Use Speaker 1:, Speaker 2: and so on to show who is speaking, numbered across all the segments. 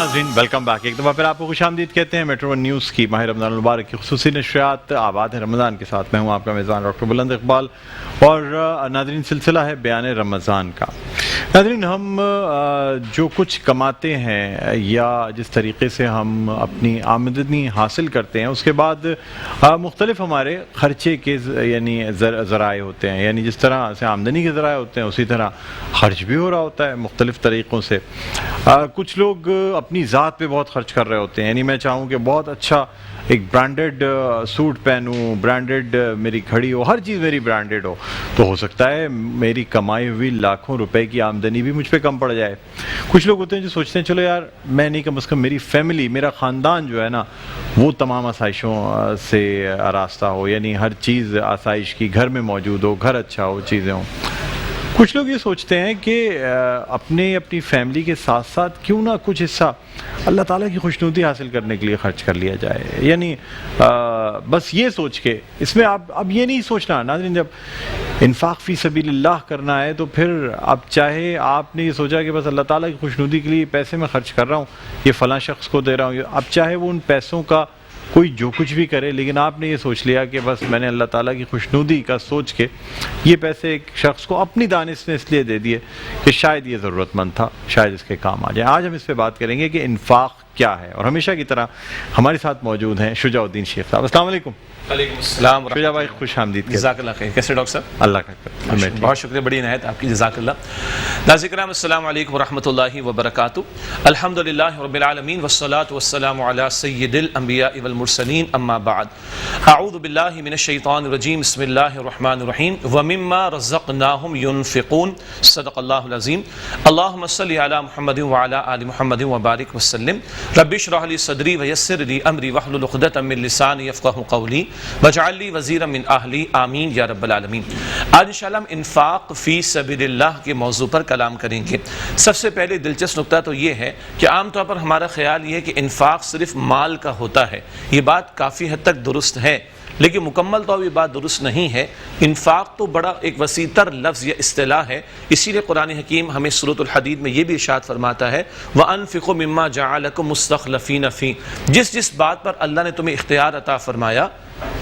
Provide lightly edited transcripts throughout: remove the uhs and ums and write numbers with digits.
Speaker 1: ناظرین welcome back, ایک دفعہ پھر آپ کو خوش آمدید کہتے ہیں میٹرو ون نیوز کی ماہ رمضان المبارک کی خصوصی نشریات آباد ہے رمضان کے ساتھ. میں ہوں آپ کا میزبان ڈاکٹر بلند اقبال، اور ناظرین سلسلہ ہے بیان رمضان کا. ناظرین ہم جو کچھ کماتے ہیں یا جس طریقے سے ہم اپنی آمدنی حاصل کرتے ہیں، اس کے بعد مختلف ہمارے خرچے کے یعنی ذرائع ہوتے ہیں. یعنی جس طرح سے آمدنی کے ذرائع ہوتے ہیں اسی طرح خرچ بھی ہو رہا ہوتا ہے مختلف طریقوں سے. کچھ لوگ اپنی ذات پہ بہت خرچ کر رہے ہوتے ہیں. یعنی میں چاہوں کہ بہت اچھا ایک برانڈڈ سوٹ پہنوں، برانڈڈ میری گھڑی ہو، ہر چیز میری برانڈڈ ہو، تو ہو سکتا ہے میری کمائی ہوئی لاکھوں روپے کی آمدنی بھی مجھ پہ کم پڑ جائے. کچھ لوگ ہوتے ہیں جو سوچتے ہیں چلو یار میں نہیں، کم از کم میری فیملی، میرا خاندان جو ہے نا وہ تمام آسائشوں سے آراستہ ہو، یعنی ہر چیز آسائش کی گھر میں موجود ہو، گھر اچھا ہو، چیزیں ہوں. کچھ لوگ یہ سوچتے ہیں کہ اپنی فیملی کے ساتھ ساتھ کیوں نہ کچھ حصہ اللہ تعالیٰ کی خوشنودی حاصل کرنے کے لیے خرچ کر لیا جائے. یعنی بس یہ سوچ کے، اس میں اب یہ نہیں سوچنا ناظرین، جب انفاق فی سبیل اللہ کرنا ہے تو پھر اب چاہے آپ نے یہ سوچا کہ بس اللہ تعالیٰ کی خوشنودی کے لیے پیسے میں خرچ کر رہا ہوں، یہ فلاں شخص کو دے رہا ہوں، اب چاہے وہ ان پیسوں کا کوئی جو کچھ بھی کرے، لیکن آپ نے یہ سوچ لیا کہ بس میں نے اللہ تعالیٰ کی خوشنودی کا سوچ کے یہ پیسے ایک شخص کو اپنی دانش نے اس لیے دے دیے کہ شاید یہ ضرورت مند تھا، شاید اس کے کام آ جائے. آج ہم اس پہ بات کریں گے کہ انفاق کیا ہے، اور ہمیشہ کی طرح ہمارے ساتھ موجود ہیں شجاع الدین شیخ صاحب. السلام علیکم.
Speaker 2: وعلیکم السلام.
Speaker 1: شجاع بھائی خوش آمدید.
Speaker 2: جزاک اللہ خیر. کیسے ڈاکٹر صاحب؟
Speaker 1: اللہ کا
Speaker 2: بہت شکریہ، بڑی عنایت آپ کی، جزاک اللہ. ناظرین کرام السلام علیکم ورحمۃ اللہ وبرکاتہ. الحمدللہ رب العالمین والصلاة والسلام علی سید الانبیاء والمرسلین، اما بعد. اعوذ باللہ من الشیطان الرجیم، بسم اللہ الرحمن الرحیم. ومما رزقناہم ینفقون. صدق اللہ العظیم. اللہم صلی علی محمد وعلی آل محمد وبارک وسلم. رب اشرح لی صدری ویسر لی امری واحلل عقدۃ من لسانی یفقہوا قولی واجعل لی وزیرا من اہلی، آمین یا رب العالمین. آج انشاءاللہ ہم انفاق فی سبیل اللہ کے موضوع پر کلام کریں گے. سب سے پہلے دلچسپ نکتہ تو یہ ہے کہ عام طور پر ہمارا خیال یہ ہے کہ انفاق صرف مال کا ہوتا ہے. یہ بات کافی حد تک درست ہے، لیکن مکمل طور پر یہ بات درست نہیں ہے. انفاق تو بڑا ایک وسیع تر لفظ یا اصطلاح ہے. اسی لیے قرآن حکیم ہمیں سورۃ الحدید میں یہ بھی ارشاد فرماتا ہے وَأَنفِقُوا مِمَّا جَعَلَكُم مُسْتَخْلَفِينَ فِيهِ. جس بات پر اللہ نے تمہیں اختیار عطا فرمایا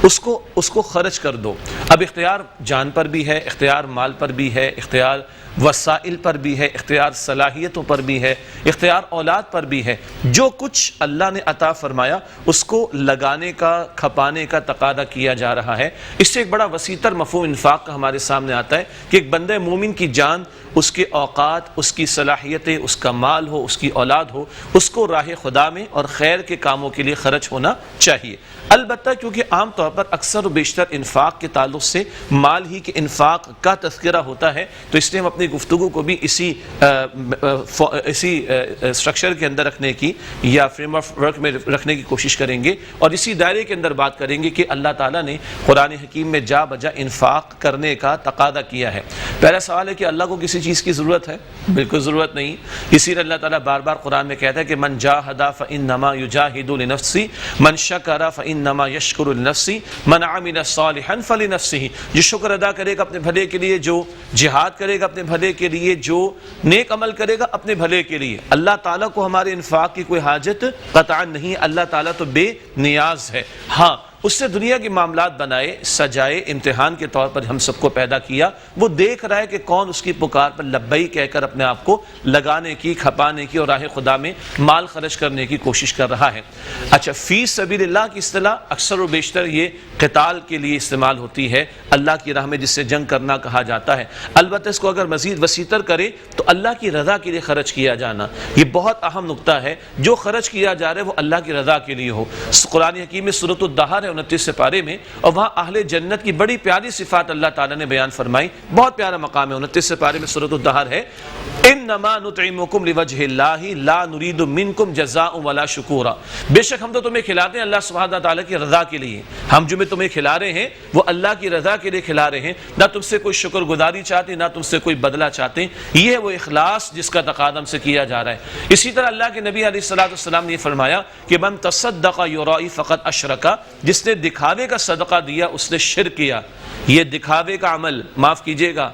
Speaker 2: اس کو خرچ کر دو. اب اختیار جان پر بھی ہے، اختیار مال پر بھی ہے، اختیار وسائل پر بھی ہے، اختیار صلاحیتوں پر بھی ہے، اختیار اولاد پر بھی ہے. جو کچھ اللہ نے عطا فرمایا اس کو لگانے کا، کھپانے کا تقاضا کیا جا رہا ہے. اس سے ایک بڑا وسیع تر مفہوم انفاق کا ہمارے سامنے آتا ہے کہ ایک بندہ مومن کی جان، اس کے اوقات، اس کی صلاحیتیں، اس کا مال ہو، اس کی اولاد ہو، اس کو راہ خدا میں اور خیر کے کاموں کے لیے خرچ ہونا چاہیے. البتہ کیونکہ عام طور پر اکثر و بیشتر انفاق کے تعلق سے مال ہی کے انفاق کا تذکرہ ہوتا ہے، تو اس لیے ہم اپنی گفتگو کو بھی اسی اسٹرکچر کے اندر رکھنے کی یا فریم آف ورک میں رکھنے کی کوشش کریں گے، اور اسی دائرے کے اندر بات کریں گے کہ اللہ تعالیٰ نے قرآن حکیم میں جا بجا انفاق کرنے کا تقاضا کیا ہے. پہلا سوال ہے کہ اللہ کو کسی چیز کی ضرورت ہے؟ بالکل ضرورت نہیں. اسی لیے اللہ تعالیٰ بار بار قرآن میں کہتا ہے کہ من جاہد فإنما یجاہد لنفسہ، من شکر فإنما یشکر لنفسہ، من عمل صالحا فلنفسہ. جو شکر ادا کرے گا اپنے بھلے کے لیے، جو جہاد کرے گا اپنے بھلے کے لیے، جو نیک عمل کرے گا اپنے بھلے کے لیے. اللہ تعالیٰ کو ہمارے انفاق کی کوئی حاجت قطعا نہیں. اللہ تعالیٰ تو بے نیاز ہے. ہاں اس سے دنیا کے معاملات بنائے، سجائے، امتحان کے طور پر ہم سب کو پیدا کیا. وہ دیکھ رہا ہے کہ کون اس کی پکار پر لبئی کہہ کر اپنے آپ کو لگانے کی، کھپانے کی اور راہ خدا میں مال خرچ کرنے کی کوشش کر رہا ہے. اچھا، فی سبیل اللہ کی اصطلاح اکثر و بیشتر یہ قتال کے لیے استعمال ہوتی ہے، اللہ کی راہ میں جس سے جنگ کرنا کہا جاتا ہے. البتہ اس کو اگر مزید وسیع تر کرے تو اللہ کی رضا کے لیے خرچ کیا جانا، یہ بہت اہم نقطہ ہے. جو خرچ کیا جا رہا ہے وہ اللہ کی رضا کے لیے ہو. قرآن حکیم میں سورۃ الدہر 29 پارے میں، اور وہاں اہل جنت کی بڑی پیاری صفات اللہ تعالیٰ نے بیان فرمائی. بہت پیارا مقام ہے. 29 پارے میں سورۃ الدہر ہے انما نطعمکم لوجہ اللہ لا نرید منکم جزاء ولا شکورا. بے شک ہم تو تمہیں کھلاتے ہیں اللہ سبحانہ تعالیٰ کی رضا کے لیے. ہم جو تمہیں کھلا رہے ہیں وہ اللہ کی رضا کے لیے کھلا رہے ہیں، نہ تم سے کوئی شکر گزاری چاہتے، نہ تم سے کوئی بدلہ چاہتے. یہ ہے وہ اخلاص جس کا تقاضا ہم سے کیا جا رہا ہے. اسی طرح اللہ کے نبی علیہ الصلوۃ والسلام نے یہ فرمایا کہ من تصدق یرائی فقد اشرک. جس جس نے دکھاوے کا صدقہ دیا اس نے شرک کیا. یہ دکھاوے کا عمل، معاف کیجیے گا،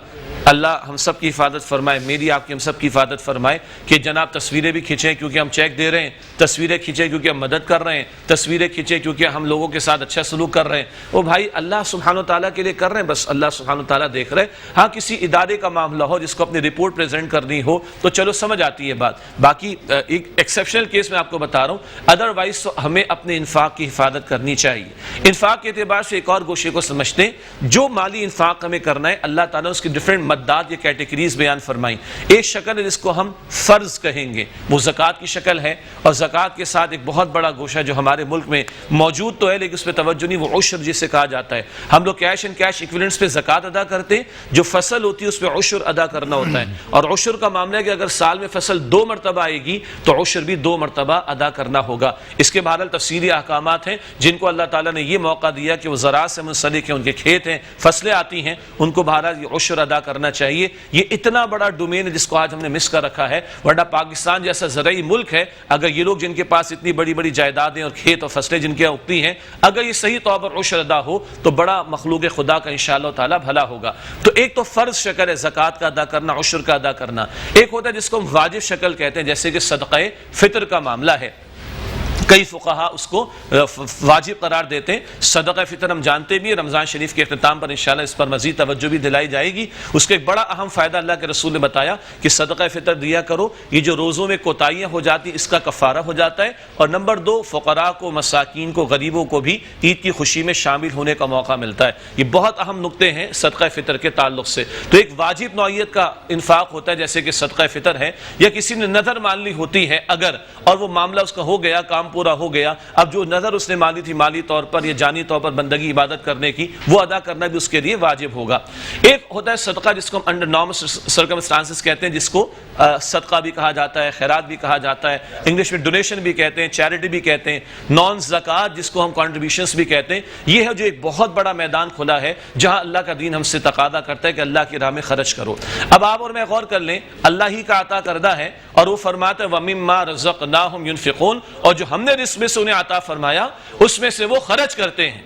Speaker 2: اللہ ہم سب کی حفاظت فرمائے، میری آپ کی ہم سب کی حفاظت فرمائے کہ جناب تصویریں بھی کھینچیں کیونکہ ہم چیک دے رہے ہیں، تصویریں کھینچیں کیونکہ ہم مدد کر رہے ہیں، تصویریں کھینچیں کیونکہ ہم لوگوں کے ساتھ اچھا سلوک کر رہے ہیں. وہ بھائی اللہ سبحانہ و تعالیٰ کے لیے کر رہے ہیں، بس اللہ سبحانہ و تعالیٰ دیکھ رہے ہیں. ہاں کسی ادارے کا معاملہ ہو جس کو اپنی رپورٹ پریزنٹ کرنی ہو تو چلو سمجھ آتی ہے بات. باقی ایک ایکسیپشنل کیس میں آپ کو بتا رہا ہوں، ادروائز تو ہمیں اپنے انفاق کی حفاظت کرنی چاہیے. انفاق کے اعتبار سے ایک اور گوشے کو سمجھتے ہیں، جو مالی انفاق ہمیں کرنا ہے اللہ تعالیٰ اس کی ڈفرینٹ مدات یا کیٹیگریز بیان فرمائیں. ایک شکل ہے جس کو ہم فرض کہیں گے، وہ زکوٰۃ کی شکل ہے، اور زکوٰۃ کے ساتھ ایک بہت بڑا گوشہ جو ہمارے ملک میں موجود تو ہے لیکن اس پہ توجہ نہیں، وہ عشر جسے کہا جاتا ہے. ہم لوگ کیش اینڈ کیش ایکویلنٹس پہ زکوٰۃ ادا کرتے ہیں، جو فصل ہوتی ہے اس پہ عشر ادا کرنا ہوتا ہے. اور عشر کا معاملہ ہے کہ اگر سال میں فصل 2 مرتبہ آئے گی تو عشر بھی 2 مرتبہ ادا کرنا ہوگا. اس کے بہرحال تفصیلی احکامات ہیں جن کو اللہ تعالیٰ نے یہ موقع دیا کہ وہ زراعت سے منسلک ہیں، ان کے کھیت ہیں، فصلیں آتی ہیں، ان کو بہرحال یہ عشر ادا کرنا چاہیے. یہ اتنا بڑا ڈومین ہے جس کو آج ہم نے مس کر رکھا ہے، ورنہ پاکستان جیسا زرعی ملک ہے، اگر یہ لوگ جن کے پاس اتنی بڑی بڑی جائیدادیں اور کھیت اور فصلیں جن کے اگتی ہیں، اگر یہ صحیح طور پر عشر ادا ہو تو بڑا مخلوق خدا کا انشاءاللہ تعالی بھلا ہوگا. تو ایک تو فرض شکل ہے زکوٰۃ کا ادا کرنا، عشر کا ادا کرنا. ایک ہوتا ہے جس کو ہم واجب شکل کہتے ہیں، جیسے کہ صدقہ فطر کا معاملہ ہے. کئی فقہا اس کو واجب قرار دیتے ہیں. صدقہ فطر ہم جانتے بھی ہیں، رمضان شریف کے اختتام پر انشاءاللہ اس پر مزید توجہ بھی دلائی جائے گی. اس کا ایک بڑا اہم فائدہ اللہ کے رسول نے بتایا کہ صدقہ فطر دیا کرو، یہ جو روزوں میں کوتاہیاں ہو جاتی اس کا کفارہ ہو جاتا ہے. اور نمبر 2، فقراء کو، مساکین کو، غریبوں کو بھی عید کی خوشی میں شامل ہونے کا موقع ملتا ہے. یہ بہت اہم نقطے ہیں صدقہ فطر کے تعلق سے. تو ایک واجب نوعیت کا انفاق ہوتا ہے جیسے کہ صدقہ فطر ہے، یا کسی نے نظر مان لی ہوتی ہے اگر، اور وہ معاملہ اس کا ہو گیا، کام پورا ہو گیا، اب جو نظر اس نے مانی تھی مالی طور پر یا جانی طور پر بندگی عبادت کرنے کی، وہ ادا کرنا بھی اس کے لیے واجب ہوگا. ایک ہوتا ہے صدقہ جس کو ہم انڈر نارمل سرکمسٹانسز کہتے ہیں، جس کو صدقہ بھی کہا جاتا ہے، خیرات بھی کہا جاتا ہے، انگلش میں ڈونیشن بھی کہتے ہیں، چیریٹی بھی کہتے ہیں، نان زکوٰۃ جس کو ہم کنٹریبیوشنز بھی کہتے ہیں. یہ ہے جو ایک بہت بڑا میدان کھلا ہے جہاں اللہ کا دین ہم سے تقاضا کرتا ہے کہ اللہ کی راہ میں خرچ کرو. اب آپ اور میں غور کر لیں، اللہ ہی کا عطا کردہ ہے اور وہ فرماتا ہے وَمِمَّا رَزَقْنَاهُمْ يُنْفِقُونَ، اور جو ہم نے رزق میں سے انہیں عطا فرمایا اس میں سے وہ خرچ کرتے ہیں.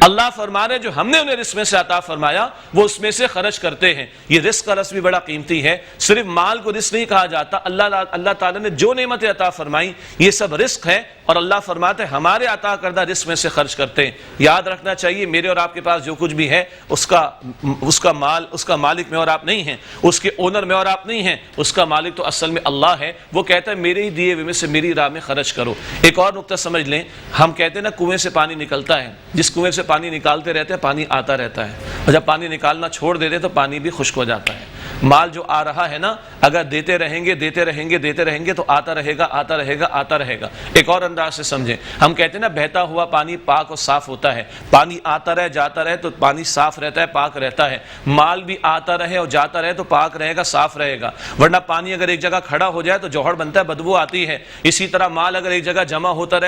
Speaker 2: اللہ فرما رہے جو ہم نے انہیں رزق میں سے عطا فرمایا وہ اس میں سے خرچ کرتے ہیں. یہ رزق کا لفظ بھی بڑا قیمتی ہے. صرف مال کو رزق نہیں کہا جاتا، اللہ تعالیٰ نے جو نعمتیں عطا فرمائی یہ سب رزق ہے، اور اللہ فرماتے ہیں ہمارے عطا کردہ رزق میں سے خرچ کرتے ہیں. یاد رکھنا چاہیے میرے اور آپ کے پاس جو کچھ بھی ہے اس کا مال، اس کا مالک میں اور آپ نہیں ہیں، اس کے اونر میں اور آپ نہیں ہیں، اس کا مالک تو اصل میں اللہ ہے. وہ کہتا ہے میرے ہی دیے ہوئے میں سے میری راہ میں خرچ کرو. ایک اور نقطہ سمجھ لیں، ہم کہتے ہیں نا کنویں سے پانی نکلتا ہے، جس کنویں سے پانی نکالتے رہتے ہیں پانی آتا رہتا ہے، اور جب پانی نکالنا چھوڑ دیتے تو پانی بھی خشک ہو جاتا ہے. مال جو آ رہا ہے نا، اگر دیتے رہیں گے تو آتا رہے گا. ایک اور انداز سے سمجھیں، ہم کہتے ہیں نا بہتا ہوا پانی پاک اور صاف ہوتا ہے. پانی آتا رہے جاتا رہے تو پانی صاف رہتا ہے، پاک رہتا ہے. مال بھی آتا رہے اور جاتا رہے تو پاک رہے گا، صاف رہے گا. ورنہ پانی اگر ایک جگہ کھڑا ہو جائے تو جوہر بنتا ہے، بدبو آتی ہے. اسی طرح مال اگر ایک جگہ جمع ہوتا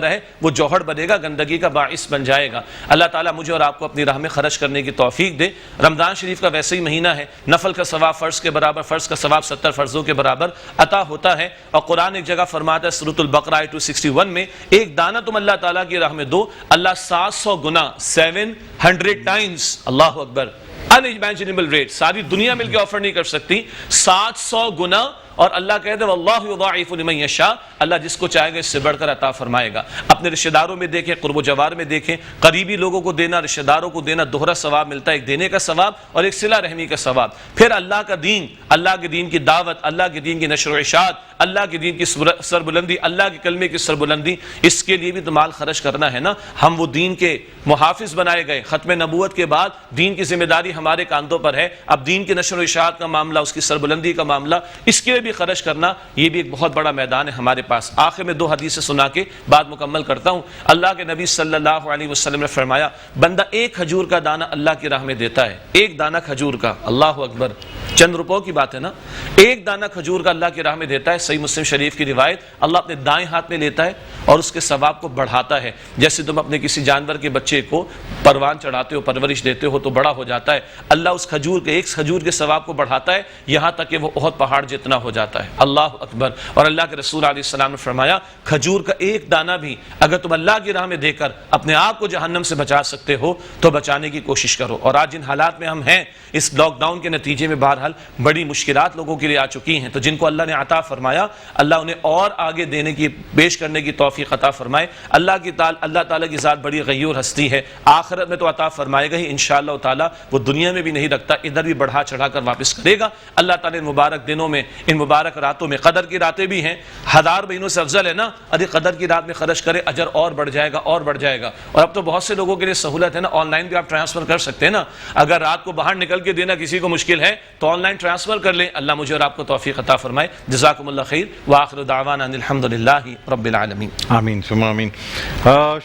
Speaker 2: رہے وہ جوہر بنے گا، گندگی کا باعث بن جائے گا. اللہ تعالیٰ مجھے اور آپ کو اپنی راہ میں خرچ کرنے کی توفیق دے. رمضان شریف کا ویسے ہی مہینہ ہے، نفل کا ثواب فرض کے برابر، فرض کا ثواب 70 فرضوں کے برابر عطا ہوتا ہے. اور قرآن ایک جگہ فرماتا ہے سورۃ البقرہ 261 میں، ایک دانہ تم اللہ تعالیٰ کی راہ میں دو، اللہ 700 گنا 700 ٹائمز، اللہ اکبر، unimaginable rate، ساری دنیا مل کے آفر نہیں کر سکتی، 700 گنا. اور اللہ کہتے ہیں واللہ یضاعف لمن یشاء، اللہ جس کو چاہے گا اس سے بڑھ کر عطا فرمائے گا. اپنے رشتہ داروں میں دیکھیں، قرب و جوار میں دیکھیں، قریبی لوگوں کو دینا، رشتہ داروں کو دینا، دوہرا ثواب ملتا ہے، ایک دینے کا ثواب اور ایک صلہ رحمی کا ثواب. پھر اللہ کا دین، اللہ کے دین کی دعوت، اللہ کے دین کی نشر و اشاعت، اللہ کے دین کی سربلندی، اللہ کے کلمے کی سربلندی، اس کے لیے بھی تو مال خرچ کرنا ہے نا. ہم وہ دین کے محافظ بنائے گئے. ختم نبوت کے بعد دین کی ذمہ داری ہمارے کاندھوں پر ہے. اب دین کی نشر و اشاعت کا معاملہ، اس کی سربلندی کا معاملہ، اس کے لیے بھی خرچ کرنا، یہ بھی ایک بہت بڑا میدان ہے ہمارے پاس. آخر میں 2 حدیثیں سنا کے بات مکمل کرتا ہوں. اللہ کے نبی صلی اللہ علیہ وسلم نے فرمایا بندہ ایک کھجور کا دانہ اللہ کی راہ میں دیتا ہے، ایک دانہ کھجور کا، اللہ اکبر، چند روپوں کی بات ہے نا. ایک دانہ کھجور کا اللہ کی راہ میں دیتا ہے, صحیح مسلم شریف کی روایت, اللہ اپنے دائیں ہاتھ میں لیتا ہے اور اس کے ثواب کو بڑھاتا ہے. جیسے تم اپنے کسی جانور کے بچے کو پروان چڑھاتے ہو, پرورش دیتے ہو تو بڑا ہو جاتا ہے, اللہ اس کھجور کے ایک کھجور کے ثواب کو بڑھاتا ہے یہاں تک کہ وہ احد پہاڑ جتنا ہو جاتا ہے. اللہ اکبر. اور اللہ کے رسول علیہ السلام نے فرمایا کھجور کا ایک دانہ بھی اگر تم اللہ کی راہ میں دے کر اپنے آپ کو جہنم سے بچا سکتے ہو تو بچانے کی کوشش کرو. اور آج جن حالات میں ہم ہیں اس لاک ڈاؤن کے نتیجے میں بہرحال بڑی مشکلات لوگوں کے لیے آ چکی ہیں, تو جن کو اللہ نے عطا فرمایا اللہ انہیں اور آگے دینے کی, پیش کرنے کی توفیق عطا فرمائے. اللہ تعالیٰ کی ذات بڑی غیور ہستی ہے, آخرت میں تو عطا فرمائے گا ہی انشاءاللہ تعالیٰ, وہ دنیا میں بھی نہیں رکھتا, ادھر بھی بڑھا چڑھا کر واپس کرے گا. اللہ تعالیٰ ان مبارک دنوں میں, ان مبارک راتوں میں, قدر کی راتیں بھی ہیں, 1000 مہینوں سے افضل ہے نا, ادھی قدر کی رات میں خرچ کرے اجر اور بڑھ جائے گا اور بڑھ جائے گا. اور اب تو بہت سے لوگوں کے لیے سہولت ہے نا, آن لائن بھی آپ ٹرانسفر کر سکتے ہیں نا. اگر رات کو باہر نکل کے دینا کسی کو مشکل ہے تو آن لائن ٹرانسفر کر لیں. اللہ مجھے اور آپ کو توفیق عطا فرمائے. جزاکم اللہ خیر وآخر دعوانا ان الحمدللہ رب العالمین.
Speaker 1: آمین ثم آمین.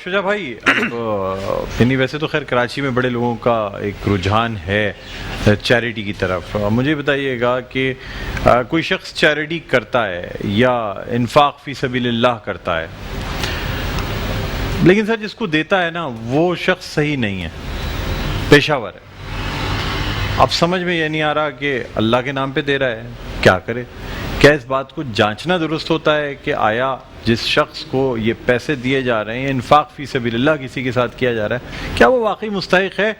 Speaker 1: شجاع بھائی, یعنی ویسے تو خیر کراچی میں بڑے لوگوں کا ایک رجحان ہے چیریٹی کی طرف. مجھے بتائیے گا کہ کوئی شخص چیریٹی کرتا ہے یا انفاق فی سبیل اللہ کرتا ہے, لیکن سر جس کو دیتا ہے نا وہ شخص صحیح نہیں ہے, پیشہ ور ہے. اب سمجھ میں یہ نہیں آ رہا کہ اللہ کے نام پہ دے رہا ہے, کیا کرے؟ کیا اس بات کو جانچنا درست ہوتا ہے کہ آیا جس شخص کو یہ پیسے دیے جا رہے ہیں, انفاق فی سبیل اللہ کسی کے ساتھ کیا جا رہا ہے, کیا وہ واقعی مستحق ہے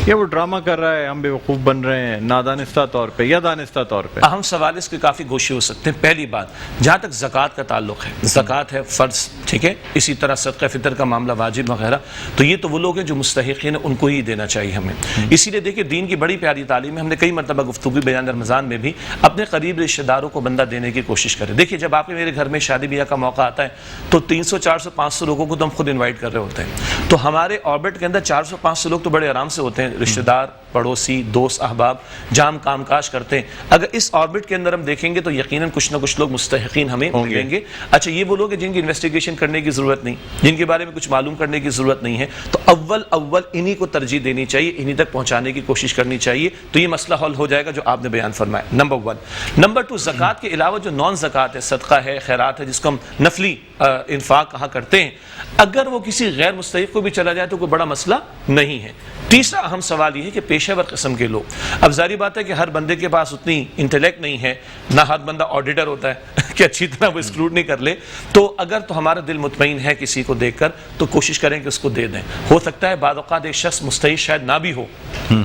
Speaker 1: یا وہ ڈرامہ کر رہا ہے, ہم بے وقوف بن رہے ہیں نادانستہ طور پہ یا دانستہ طور پہ؟
Speaker 2: اہم سوال اس کے کافی گوشے ہو سکتے ہیں. پہلی بات, جہاں تک زکوٰۃ کا تعلق ہے, زکوٰۃ ہے فرض, ٹھیک ہے, اسی طرح صدقہ فطر کا معاملہ واجب وغیرہ, تو یہ تو وہ لوگ ہیں جو مستحقین ہیں, ان کو ہی دینا چاہیے ہمیں. اسی لیے دیکھیں دین کی بڑی پیاری تعلیم ہے, ہم نے کئی مرتبہ گفتگو بیان رمضان میں بھی اپنے قریب رشتہ داروں کو بندہ دینے کی کوشش کریں. دیکھیے جب آپ کے میرے گھر میں شادی بیاہ کا موقع آتا ہے تو 300 400 500 لوگوں کو تو ہم خود انوائٹ کر رہے ہوتے ہیں, تو ہمارے آربٹ کے اندر 400 500 لوگ تو بڑے آرام سے ہوتے ہیں, رشتہ دار, پڑوسی, دوست, احباب, جام کام کاج کرتے ہیں. اگر اس آربٹ کے اندر ہم دیکھیں گے تو یقیناً کچھ نہ کچھ لوگ مستحقین ہمیں ملیں گے. اچھا یہ وہ لوگ ہیں جن کی انویسٹیگیشن کرنے کی ضرورت نہیں, جن کے بارے میں کچھ معلوم کرنے کی ضرورت نہیں ہے, تو اول انہی کو ترجیح دینی چاہیے, انہی تک پہنچانے کی کوشش کرنی چاہیے, تو یہ مسئلہ حل ہو جائے گا جو آپ نے بیان فرمایا. نمبر 1. نمبر 2, زکوٰۃ کے علاوہ جو نان زکوٰۃ ہے, صدقہ ہے, خیرات ہے, جس کو ہم نفلی انفاق کہا کرتے ہیں, اگر وہ کسی غیر مستحق کو بھی چلا جائے تو کوئی بڑا مسئلہ نہیں ہے. تیسرا اہم سوال یہ ہے کہ پیشہ ور قسم کے لوگ, اب ظاہری بات ہے کہ ہر بندے کے پاس اتنی انٹلیکٹ نہیں ہے, نہ ہر بندہ آڈیٹر ہوتا ہے کہ اچھی طرح وہ اسکروٹنی کر لے, تو اگر تو ہمارا دل مطمئن ہے کسی کو دیکھ کر تو کوشش کریں کہ اس کو دے دیں. ہو سکتا ہے بعض اوقات ایک شخص مستحق شاید نہ بھی ہو,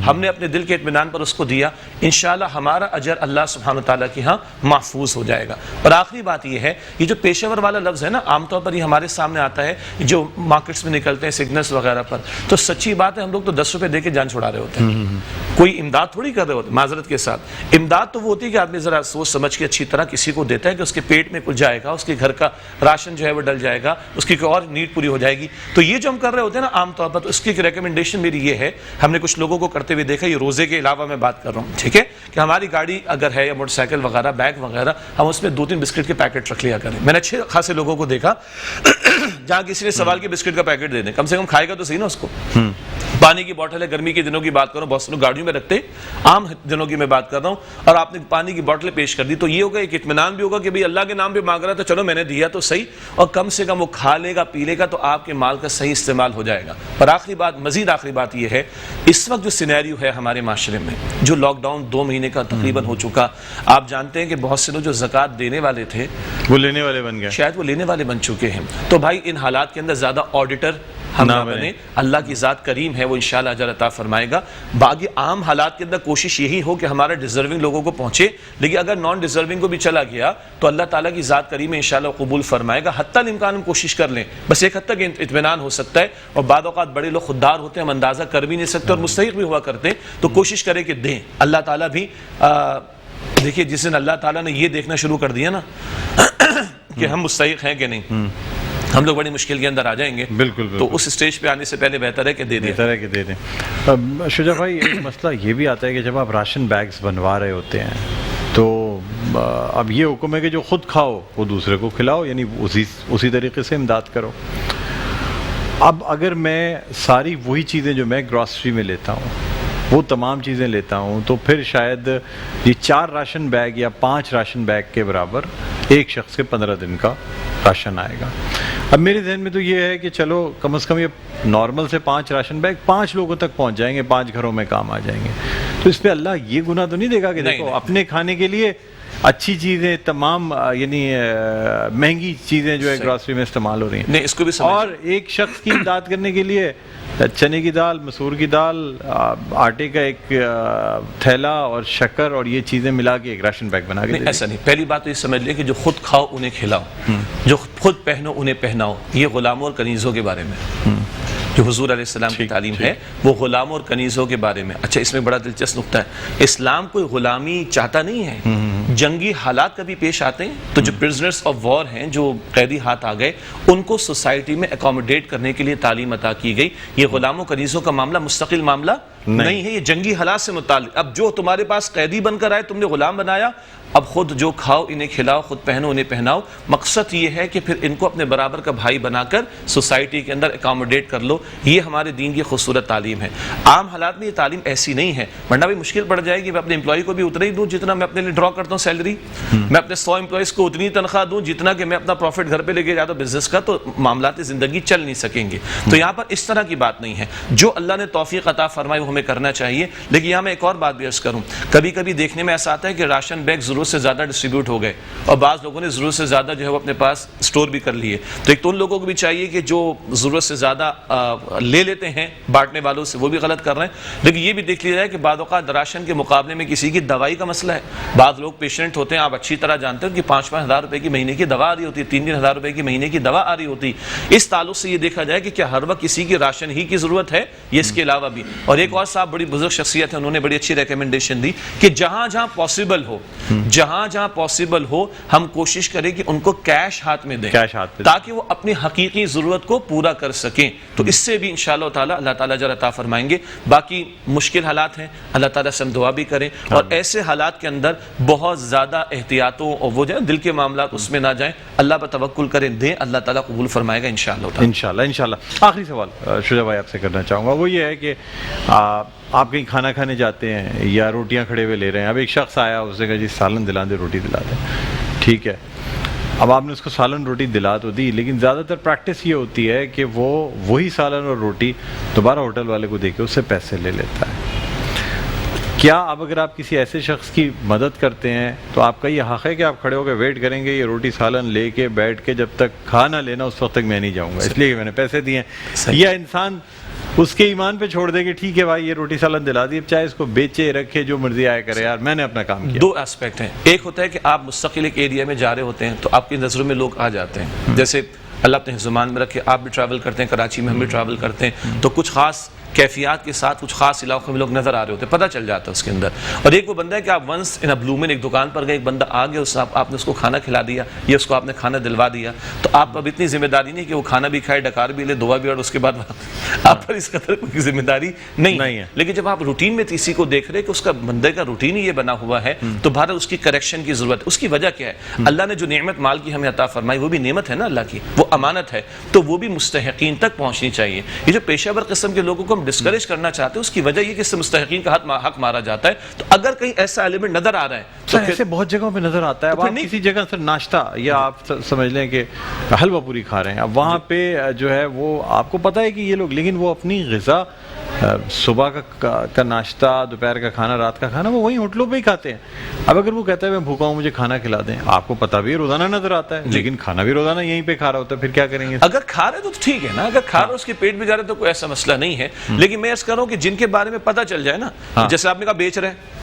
Speaker 2: ہم نے اپنے دل کے اطمینان پر اس کو دیا, انشاءاللہ ہمارا اجر اللہ سبحانہ وتعالیٰ کے ہاں محفوظ ہو جائے گا. اور آخری بات یہ ہے, یہ جو پیشہ ور والا لفظ ہے نا, عام طور پر یہ ہمارے سامنے آتا ہے جو مارکیٹس میں نکلتے ہیں سگنلز وغیرہ پر, تو سچی بات ہے ہم لوگ تو 10 روپے دے کے جان چھڑا رہے ہوتے ہیں, کوئی امداد تھوڑی کر رہے ہوتے. معذرت کے ساتھ امداد تو وہ ہوتی ہے کہ آدمی ذرا سوچ سمجھ کے اچھی طرح کسی کو دیتا ہے کہ اس کے پیٹ میں کچھ جائے گا, اس کے گھر کا راشن جو ہے وہ ڈل جائے گا, اس کی کوئی اور نیڈ پوری ہو جائے گی. تو یہ جو ہم کر رہے ہوتے ہیں نا عام طور پر, تو اس کی ایک ریکمنڈیشن میری یہ ہے, ہم نے کچھ لوگوں کو کرتے ہوئے دیکھا, یہ روزے کے علاوہ میں بات کر رہا ہوں, ٹھیک ہے, کہ ہماری گاڑی اگر ہے یا موٹر سائیکل وغیرہ, بیگ وغیرہ, ہم اس میں 2-3 بسکٹ کے پیکٹ رکھ لیا کریں. میں نے اچھے خاصے لوگوں کو دیکھا جہاں کسی نے سوال کے بسکٹ کا پیکٹ دے دیں, کم سے کم کھائے گا تو صحیح نا اس کو. پانی کی بوٹل ہے, گرمی کے دنوں کی بات کر رہا ہوں, بہت سے لوگ گاڑیوں میں رکھتے, عام دنوں کی میں بات کر رہا ہوں, اور آپ نے پانی کی بوٹلیں پیش کر دی, تو یہ ہوگا ایک اطمینان بھی ہوگا کہ بھئی اللہ کے نام پہ مانگ رہا تھا, چلو میں نے دیا تو صحیح, اور کم سے کم وہ کھا لے گا, پی لے گا, تو آپ کے مال کا صحیح استعمال ہو جائے گا. اور آخری بات, مزید آخری بات یہ ہے, اس وقت جو سینیریو ہے ہمارے معاشرے میں, جو لاک ڈاؤن 2 مہینے کا تقریباً ہو چکا, آپ جانتے ہیں کہ بہت سے لوگ جو زکوٰۃ دینے والے تھے
Speaker 1: وہ لینے والے بن گئے,
Speaker 2: شاید وہ لینے والے بن چکے ہیں. تو بھائی ان حالات کے اندر زیادہ آڈیٹر ہم نہ بنے, اللہ کی ذات کریم ہے, وہ انشاءاللہ اجر عطا فرمائے گا. باقی عام حالات کے اندر کوشش یہی ہو کہ ہمارا ڈیزرونگ لوگوں کو پہنچے, لیکن اگر نان ڈیزرونگ کو بھی چلا گیا تو اللہ تعالیٰ کی ذات کریم انشاءاللہ قبول فرمائے گا. حتی الامکان ہم کوشش کر لیں, بس ایک حد تک اطمینان ہو سکتا ہے, اور بعض اوقات بڑے لوگ خوددار ہوتے ہیں, ہم اندازہ کر بھی نہیں سکتے اور مستحق بھی ہوا کرتے ہیں, تو کوشش کریں کہ دیں. اللہ تعالیٰ بھی دیکھیے, جس دن اللہ تعالیٰ نے یہ دیکھنا شروع کر دیا نا کہ ہم مستحق ہیں کہ نہیں, ہم لوگ بڑی مشکل کے اندر آ جائیں گے.
Speaker 1: بالکل.
Speaker 2: تو اس اسٹیج پہ آنے سے پہلے بہتر ہے کہ دے دیں.
Speaker 1: شجاع بھائی, ایک مسئلہ یہ بھی آتا ہے کہ جب آپ راشن بیگز بنوا رہے ہوتے ہیں تو اب یہ حکم ہے کہ جو خود کھاؤ وہ دوسرے کو کھلاؤ, یعنی اسی طریقے سے امداد کرو. اب اگر میں ساری وہی چیزیں جو میں گراسری میں لیتا ہوں وہ تمام چیزیں لیتا ہوں تو پھر شاید یہ 4 راشن بیگ یا 5 راشن بیگ کے برابر ایک شخص کے 15 دن کا راشن آئے گا. اب میرے ذہن میں تو یہ ہے کہ چلو کم از کم یہ نارمل سے 5 راشن بیگ 5 لوگوں تک پہنچ جائیں گے, 5 گھروں میں کام آ جائیں گے. تو اس پہ اللہ یہ گناہ تو نہیں دے گا کہ دیکھو اپنے کھانے کے لیے اچھی چیزیں تمام یعنی مہنگی چیزیں جو ہے گراسری میں استعمال ہو رہی ہیں,
Speaker 2: نہیں اس کو بھی
Speaker 1: اور ایک شخص کی امداد کرنے کے لیے چنے کی دال, مسور کی دال, آٹے کا ایک تھیلا اور شکر اور یہ چیزیں ملا کے ایک راشن بیگ بنا کے
Speaker 2: نہیں, ایسا نہیں. پہلی بات تو یہ سمجھ لیں کہ جو خود کھاؤ انہیں کھلاؤ, جو خود پہنو انہیں پہناؤ. یہ غلاموں اور کنیزوں کے بارے میں جو حضور علیہ السلام کی تعلیم ہے وہ غلاموں اور کنیزوں کے بارے میں. اچھا اس میں بڑا دلچسپ نقطہ ہے, اسلام کوئی غلامی چاہتا نہیں ہے. جنگی حالات کبھی پیش آتے ہیں تو جو پرزنرز آف وار ہیں, جو قیدی ہاتھ آ گئے, ان کو سوسائٹی میں اکوموڈیٹ کرنے کے لیے تعلیم عطا کی گئی. یہ غلاموں کنیزوں کا معاملہ مستقل معاملہ نہیں ہے, یہ جنگی حالات سے متعلق. اب جو تمہارے پاس قیدی بن کر آئے تم نے غلام بنایا, اب خود جو کھاؤ انہیں کھلاؤ, خود پہنو انہیں پہناؤ. مقصد یہ ہے کہ پھر ان کو اپنے برابر کا بھائی بنا کر سوسائٹی کے اندر اکوموڈیٹ کر لو. یہ ہمارے دین کی خوبصورت تعلیم ہے. عام حالات میں یہ تعلیم ایسی نہیں ہے, ورنہ بھی مشکل پڑ جائے گی. میں اپنے امپلائی کو بھی اتنا ہی دوں جتنا میں اپنے لیے ڈرا کرتا ہوں سیلری, میں اپنے 100 امپلائیز کو اتنی تنخواہ دوں جتنا کہ میں اپنا پروفٹ گھر پہ لے کے جاتا ہوں بزنس کا, تو معاملات زندگی چل نہیں سکیں گے. تو یہاں پر اس طرح کی بات نہیں ہے. جو اللہ نے توفیق عطا فرمائی وہ ہمیں کرنا چاہیے. لیکن یہاں میں ایک اور بات بھی عرض کروں, کبھی کبھی دیکھنے میں ایسا آتا ہے کہ راشن بیگ ضرورت سے زیادہ ڈسٹریبیوٹ ہو گئے اور بعض لوگوں نے ضرورت سے زیادہ جو ہے وہ اپنے پاس اسٹور بھی کر لیے. تو ایک تو ان لوگوں کو بھی چاہیے کہ جو ضرورت سے زیادہ لے لیتے ہیں بانٹنے والوں سے, وہ بھی غلط کر رہے ہیں. لیکن یہ بھی دیکھ لیا جائے کہ بعض اوقات راشن کے مقابلے میں کسی کی دوائی کا مسئلہ ہے. بعض لوگ پیشنٹ ہوتے ہیں, آپ اچھی طرح جانتے ہیں کہ 5-5 ہزار روپے کی مہینے کی دوا آ رہی ہوتی ہے, 3-3 ہزار روپے کی مہینے کی دوا آ رہی ہوتی. اس تعلق سے یہ دیکھا جائے کہ کیا ہر وقت کسی کی راشن ہی کی ضرورت ہے, یہ اس کے علاوہ بھی. اور ایک اور صاحب بڑی بزرگ شخصیت ہے, انہوں نے بڑی اچھی ریکمنڈیشن دی کہ جہاں جہاں پاسبل ہو ہم کوشش کریں کہ ان کو کیش ہاتھ میں دیں تاکہ وہ اپنی حقیقی ضرورت کو پورا کر سکیں. تو اس سے بھی انشاءاللہ تعالی اللہ تعالیٰ اجر عطا فرمائیں گے. باقی مشکل حالات ہیں, اللہ تعالیٰ سے ہم دعا بھی کریں, اور ایسے حالات کے اندر بہت زیادہ احتیاطوں اور وہ جو دل کے معاملات اس میں نہ جائیں, اللہ پر توکل کریں, دیں, اللہ تعالیٰ قبول فرمائے گا انشاءاللہ. آخری
Speaker 1: سوال شجاع بھائی آپ سے کرنا چاہوں گا, وہ یہ ہے کہ آپ کہیں کھانا کھانے جاتے ہیں یا روٹیاں کھڑے ہوئے لے رہے ہیں, اب ایک شخص آیا, اس نے کہا جی سالن دلا دے, روٹی دلا دے. ٹھیک ہے, اب آپ نے اس کو سالن روٹی دلا تو دی, لیکن زیادہ تر پریکٹس یہ ہوتی ہے کہ وہ وہی سالن اور روٹی دوبارہ ہوٹل والے کو دے کے اس سے پیسے لے لیتا ہے. کیا اب اگر آپ کسی ایسے شخص کی مدد کرتے ہیں تو آپ کا یہ حق ہے کہ آپ کھڑے ہو کے ویٹ کریں گے, یہ روٹی سالن لے کے بیٹھ کے جب تک کھانا لینا اس وقت تک میں نہیں جاؤں گا اس لیے کہ میں نے پیسے دیے ہیں, یا انسان اس کے ایمان پہ چھوڑ دے کہ ٹھیک ہے بھائی یہ روٹی سالن دلا دی, اب چاہے اس کو بیچے رکھے جو مرضی آئے کرے, یار میں نے اپنا کام کیا.
Speaker 2: 2 ایسپیکٹ ہیں. ایک ہوتا ہے کہ آپ مستقل ایک ایریا میں جا رہے ہوتے ہیں تو آپ کی نظروں میں لوگ آ جاتے ہیں, جیسے اللہ اپنے زبان میں رکھے, آپ بھی ٹریول کرتے ہیں, کراچی میں ہم بھی ٹریول کرتے ہیں, تو کچھ خاص کیفیات کے ساتھ کچھ خاص علاقوں میں لوگ نظر آ رہے ہوتے ہیں, پتہ چل جاتا ہے اس کے اندر. اور ایک وہ بندہ ہے کہ آپ ونس ان بلو مین ایک دکان پر گئے, ایک بندہ آ گیا, آپ نے اس کو کھانا کھلا دیا یا اس کو آپ نے کھانا دلوا دیا, تو آپ اب اتنی ذمہ داری نہیں کہ وہ کھانا بھی کھائے, ڈکار بھی لے, دعا بھی, اور اس کے بعد آپ پر اس قدر کوئی ذمہ داری نہیں ہے. لیکن جب آپ روٹین میں کسی کو دیکھ رہے کہ اس کا بندے کا روٹین ہی یہ بنا ہوا ہے, تو بہرحال اس کی کریکشن کی ضرورت ہے. اس کی وجہ کیا ہے؟ اللہ نے جو نعمت مال کی ہمیں عطا فرمائی وہ بھی نعمت ہے نا اللہ کی, وہ امانت ہے, تو وہ بھی مستحقین تک پہنچنی چاہیے. یہ جو پیشہ ور قسم کے لوگوں کو ہم ڈسکریج کرنا چاہتے ہیں, اس کی وجہ یہ کہ اس سے مستحقین کا حق مارا جاتا ہے. تو اگر کہیں ایسا ایلیمنٹ نظر آ رہا ہے تو
Speaker 1: ایسے بہت جگہوں پہ نظر آتا ہے. اب آپ کسی جگہ سے ناشتہ یا آپ سمجھ لیں کہ حلوہ پوری کھا رہے ہیں, اب وہاں پہ جو ہے وہ آپ کو پتہ ہے کہ یہ لوگ, لیکن وہ اپنی غذا صبح کا ناشتہ, دوپہر کا کھانا, رات کا کھانا وہ وہیں ہوٹلوں پہ ہی کھاتے ہیں. اب اگر وہ کہتا ہے میں بھوکا ہوں مجھے کھانا کھلا دیں, آپ کو پتہ بھی روزانہ نظر آتا ہے, لیکن کھانا بھی روزانہ یہیں پہ کھا رہا ہوتا ہے, پھر کیا کریں گے؟
Speaker 2: اگر کھا رہے تو ٹھیک ہے نا, اگر کھا رہے اس کے پیٹ میں جا رہے تو کوئی ایسا مسئلہ نہیں ہے. لیکن میں عرض کر رہا ہوں کہ جن کے بارے میں پتہ چل جائے نا, جیسے آپ نے کہا بیچ رہے ہیں,